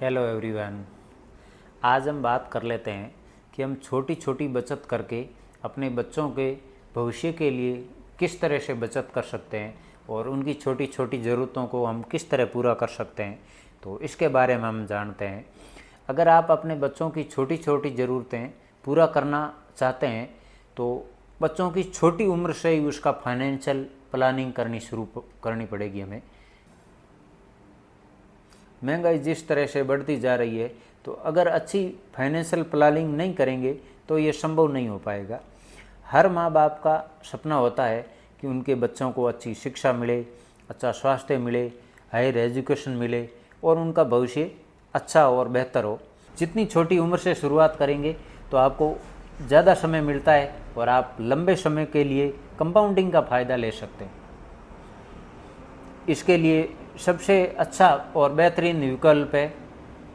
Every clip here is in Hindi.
Hello everyone. आज हम बात कर लेते हैं कि हम छोटी छोटी बचत करके अपने बच्चों के भविष्य के लिए किस तरह से बचत कर सकते हैं और उनकी छोटी छोटी ज़रूरतों को हम किस तरह पूरा कर सकते हैं। तो इसके बारे में हम जानते हैं। अगर आप अपने बच्चों की छोटी छोटी ज़रूरतें पूरा करना चाहते हैं तो बच्चों की छोटी उम्र से ही उसका फाइनेंशियल प्लानिंग करनी पड़ेगी हमें। महंगाई जिस तरह से बढ़ती जा रही है तो अगर अच्छी फाइनेंशियल प्लानिंग नहीं करेंगे तो ये संभव नहीं हो पाएगा। हर माँ बाप का सपना होता है कि उनके बच्चों को अच्छी शिक्षा मिले, अच्छा स्वास्थ्य मिले, हायर एजुकेशन मिले और उनका भविष्य अच्छा और बेहतर हो। जितनी छोटी उम्र से शुरुआत करेंगे तो आपको ज़्यादा समय मिलता है और आप लंबे समय के लिए कंपाउंडिंग का फ़ायदा ले सकते हैं। इसके लिए सबसे अच्छा और बेहतरीन विकल्प है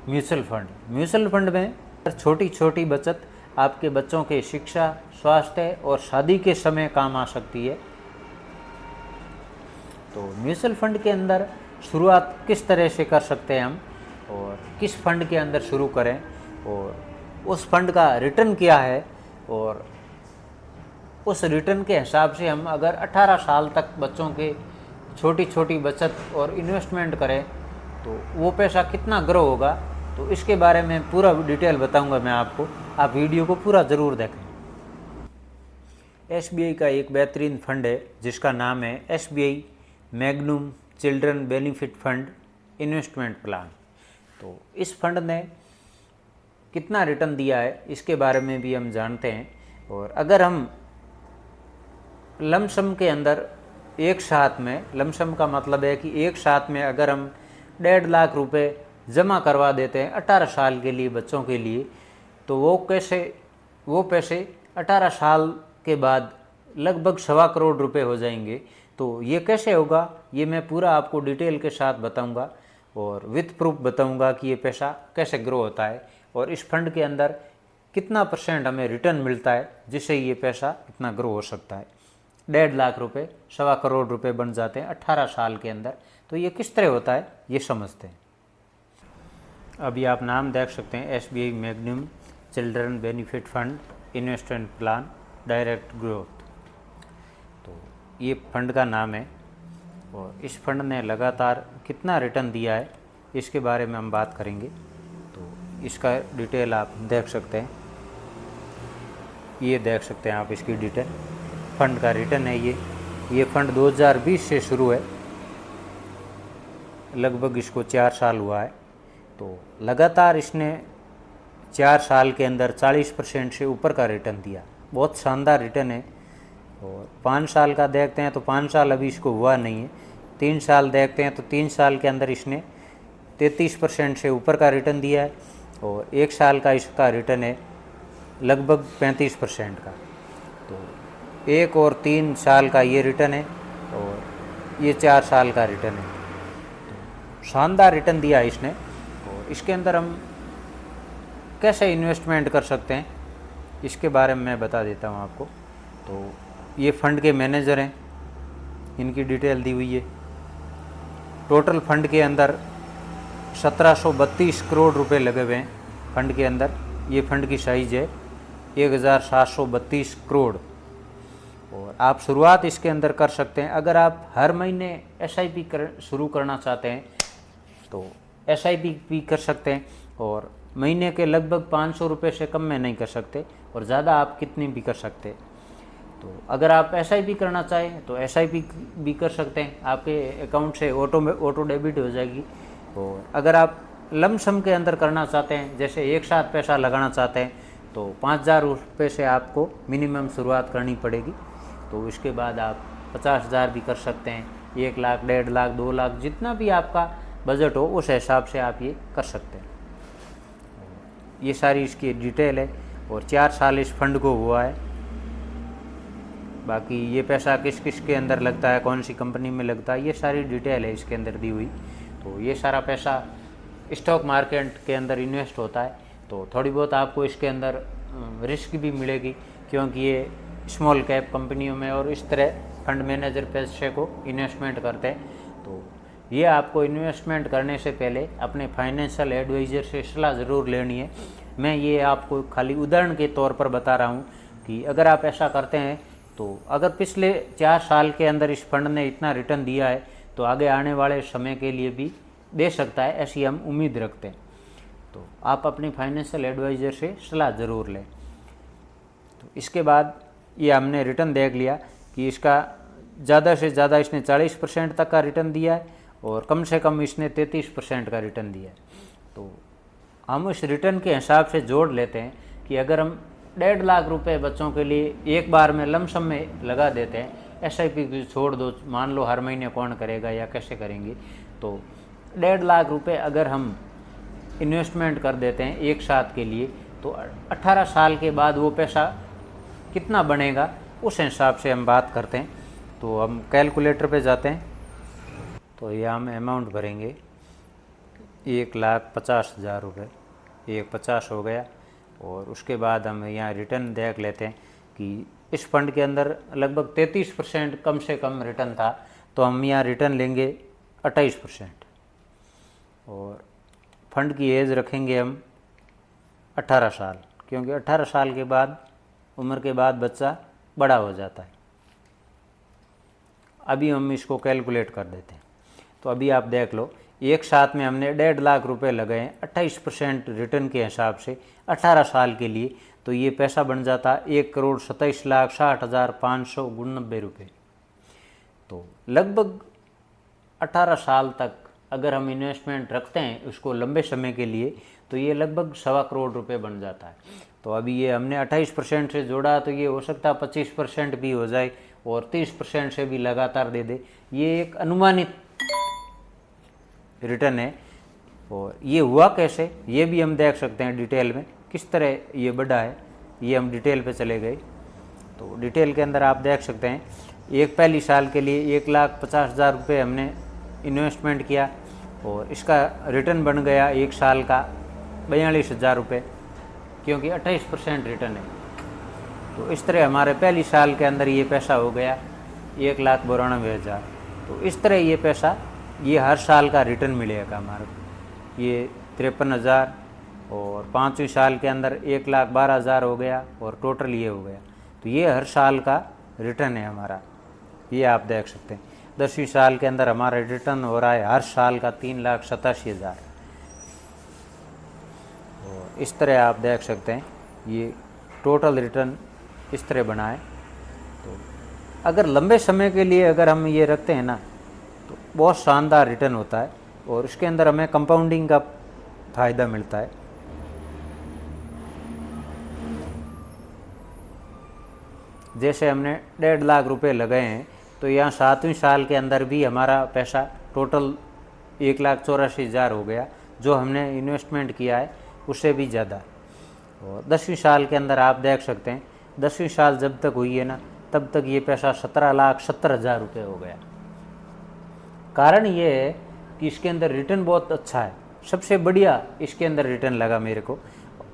म्यूचुअल फंड। म्यूचुअल फंड में छोटी छोटी बचत आपके बच्चों के शिक्षा, स्वास्थ्य और शादी के समय काम आ सकती है। तो म्यूचुअल फंड के अंदर शुरुआत किस तरह से कर सकते हैं हम और किस फंड के अंदर शुरू करें और उस फंड का रिटर्न क्या है और उस रिटर्न के हिसाब से हम अगर 18 साल तक बच्चों के छोटी छोटी बचत और इन्वेस्टमेंट करें तो वो पैसा कितना ग्रो होगा, तो इसके बारे में पूरा डिटेल बताऊंगा मैं आपको। आप वीडियो को पूरा ज़रूर देखें। एसबीआई का एक बेहतरीन फंड है जिसका नाम है SBI magnum children benefit fund investment plan. तो इस फंड ने कितना रिटर्न दिया है इसके बारे में भी हम जानते हैं। और अगर हम लमसम के अंदर एक साथ में, लमसम का मतलब है कि एक साथ में अगर हम 1.5 लाख रुपए जमा करवा देते हैं 18 साल के लिए बच्चों के लिए, तो वो पैसे 18 साल के बाद लगभग 1.25 करोड़ रुपए हो जाएंगे। तो ये कैसे होगा ये मैं पूरा आपको डिटेल के साथ बताऊंगा और विथ प्रूफ बताऊंगा कि ये पैसा कैसे ग्रो होता है और इस फंड के अंदर कितना % हमें रिटर्न मिलता है जिससे ये पैसा इतना ग्रो हो सकता है। 1.5 लाख रुपए 1.25 करोड़ रुपए बन जाते हैं 18 साल के अंदर। तो ये किस तरह होता है ये समझते हैं। अभी आप नाम देख सकते हैं SBI magnum children benefit fund investment plan direct growth. तो ये फंड का नाम है और इस फंड ने लगातार कितना रिटर्न दिया है इसके बारे में हम बात करेंगे। तो इसका डिटेल आप देख सकते हैं, ये देख सकते हैं आप इसकी डिटेल। फंड का रिटर्न है ये फंड 2020 से शुरू है, लगभग इसको 4 साल हुआ है। तो लगातार इसने 4 साल के अंदर 40% से ऊपर का रिटर्न दिया, बहुत शानदार रिटर्न है। और 5 साल का देखते हैं तो 5 साल अभी इसको हुआ नहीं है। 3 साल देखते हैं तो 3 साल के अंदर इसने 33% से ऊपर का रिटर्न दिया है और 1 साल का इसका रिटर्न है लगभग 35% का। तो 1 और 3 साल का ये रिटर्न है और ये 4 साल का रिटर्न है। तो शानदार रिटर्न दिया है इसने। और इसके अंदर हम कैसे इन्वेस्टमेंट कर सकते हैं इसके बारे में मैं बता देता हूँ आपको। तो ये फंड के मैनेजर हैं, इनकी डिटेल दी हुई है। टोटल फंड के अंदर 1732 करोड़ रुपए लगे हुए हैं फंड के अंदर। ये फंड की साइज़ है 1732 करोड़। और आप शुरुआत इसके अंदर कर सकते हैं। अगर आप हर महीने एसआईपी शुरू करना चाहते हैं तो एसआईपी भी कर सकते हैं और महीने के लगभग 500 रुपये से कम में नहीं कर सकते और ज़्यादा आप कितनी भी कर सकते हैं। तो अगर आप एसआईपी करना चाहें तो एसआईपी भी कर सकते हैं, आपके अकाउंट से ऑटो डेबिट हो जाएगी। और अगर आप लमसम के अंदर करना चाहते हैं, जैसे एक साथ पैसा लगाना चाहते हैं, तो 5,000 रुपये से आपको मिनिमम शुरुआत करनी पड़ेगी। तो इसके बाद आप 50,000 भी कर सकते हैं, 1 लाख, 1.5 लाख, 2 लाख, जितना भी आपका बजट हो उस हिसाब से आप ये कर सकते हैं। ये सारी इसकी डिटेल है और 4 साल इस फंड को हुआ है। बाकी ये पैसा किस किस के अंदर लगता है, कौन सी कंपनी में लगता है, ये सारी डिटेल है इसके अंदर दी हुई। तो ये सारा पैसा स्टॉक मार्केट के अंदर इन्वेस्ट होता है। तो थोड़ी बहुत आपको इसके अंदर रिस्क भी मिलेगी क्योंकि ये स्मॉल कैप कंपनियों में और इस तरह फंड मैनेजर पैसे को इन्वेस्टमेंट करते हैं। तो ये आपको इन्वेस्टमेंट करने से पहले अपने फाइनेंशियल एडवाइज़र से सलाह ज़रूर लेनी है। मैं ये आपको खाली उदाहरण के तौर पर बता रहा हूँ कि अगर आप ऐसा करते हैं तो अगर पिछले 4 साल के अंदर इस फंड ने इतना रिटर्न दिया है तो आगे आने वाले समय के लिए भी दे सकता है, ऐसी हम उम्मीद रखते हैं। तो आप अपनी फाइनेंशियल एडवाइज़र से सलाह ज़रूर लें। तो इसके बाद ये हमने रिटर्न देख लिया कि इसका ज़्यादा से ज़्यादा इसने 40% तक का रिटर्न दिया है और कम से कम इसने 33% का रिटर्न दिया है। तो हम इस रिटर्न के हिसाब से जोड़ लेते हैं कि अगर हम 1.5 लाख रुपए बच्चों के लिए एक बार में लमसम में लगा देते हैं, SIP छोड़ दो, मान लो हर महीने कौन करेगा या कैसे करेंगे, तो 1.5 लाख रुपए अगर हम इन्वेस्टमेंट कर देते हैं एक साथ के लिए तो 18 साल के बाद वो पैसा कितना बनेगा उस हिसाब से हम बात करते हैं। तो हम कैलकुलेटर पे जाते हैं, तो यहाँ हम अमाउंट भरेंगे 1,50,000 रुपये, 1,50,000 हो गया। और उसके बाद हम यहाँ रिटर्न देख लेते हैं कि इस फंड के अंदर लगभग 33% कम से कम रिटर्न था, तो हम यहाँ रिटर्न लेंगे 28%। और फंड की एज रखेंगे हम 18 साल, क्योंकि 18 साल के बाद उम्र के बाद बच्चा बड़ा हो जाता है। अभी हम इसको कैलकुलेट कर देते हैं। तो अभी आप देख लो, एक साथ में हमने 1.5 लाख रुपए लगाए 28% रिटर्न के हिसाब से 18 साल के लिए, तो ये पैसा बन जाता 1,27,60,599 रुपये। तो लगभग 18 साल तक अगर हम इन्वेस्टमेंट रखते हैं उसको लंबे समय के लिए, तो ये लगभग 1.25 करोड़ रुपए बन जाता है। तो अभी ये हमने 28% से जोड़ा, तो ये हो सकता है 25% भी हो जाए और 30% से भी लगातार दे दे। ये एक अनुमानित रिटर्न है। और ये हुआ कैसे, ये भी हम देख सकते हैं डिटेल में, किस तरह ये बढ़ा है। ये हम डिटेल पे चले गए, तो डिटेल के अंदर आप देख सकते हैं एक पहली साल के लिए 1,50,000 रुपये हमने इन्वेस्टमेंट किया और इसका रिटर्न बन गया एक साल का 42,000 रुपये, क्योंकि 28% रिटर्न है। तो इस तरह हमारे पहली साल के अंदर ये पैसा हो गया 1,92,000। तो इस तरह ये पैसा, ये हर साल का रिटर्न मिलेगा हमारे को। ये 53,000 और 5वीं साल के अंदर 1,12,000 हो गया और टोटल ये हो गया। तो ये हर साल का रिटर्न है हमारा, ये आप देख सकते हैं। 10वीं साल के अंदर हमारा रिटर्न हो रहा है हर साल का 3,87,000। और इस तरह आप देख सकते हैं ये टोटल रिटर्न इस तरह बना है। तो अगर लंबे समय के लिए अगर हम ये रखते हैं ना, तो बहुत शानदार रिटर्न होता है और इसके अंदर हमें कंपाउंडिंग का फ़ायदा मिलता है। जैसे हमने 1.5 लाख रुपए लगाए हैं, तो यहाँ 7वीं साल के अंदर भी हमारा पैसा टोटल 1,84,000 हो गया, जो हमने इन्वेस्टमेंट किया है उससे भी ज़्यादा। और 10वीं साल के अंदर आप देख सकते हैं 10वीं साल जब तक हुई है ना, तब तक ये पैसा 17,70,000 रुपये हो गया। कारण ये है कि इसके अंदर रिटर्न बहुत अच्छा है, सबसे बढ़िया इसके अंदर रिटर्न लगा मेरे को।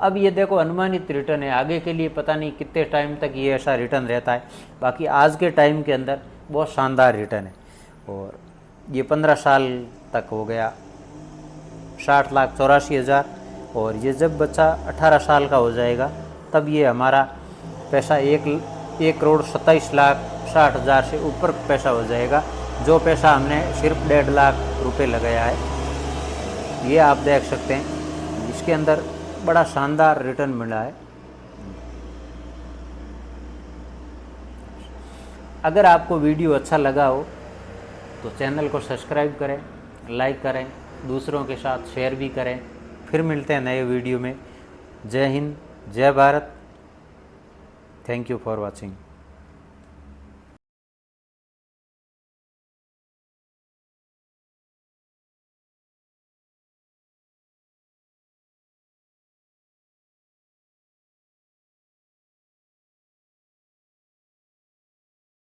अब ये देखो अनुमानित रिटर्न है, आगे के लिए पता नहीं कितने टाइम तक ये ऐसा रिटर्न रहता है, बाकी आज के टाइम के अंदर बहुत शानदार रिटर्न है। और ये 15 साल तक हो गया 60,84,000। और ये जब बच्चा 18 साल का हो जाएगा तब ये हमारा पैसा 1,27,60,000 से ऊपर पैसा हो जाएगा, जो पैसा हमने सिर्फ 1.5 लाख रुपए लगाया है। ये आप देख सकते हैं इसके अंदर बड़ा शानदार रिटर्न मिला है। अगर आपको वीडियो अच्छा लगा हो तो चैनल को सब्सक्राइब करें, लाइक करें, दूसरों के साथ शेयर भी करें। फिर मिलते हैं नए वीडियो में। जय हिंद, जय Bharat. Thank you for watching.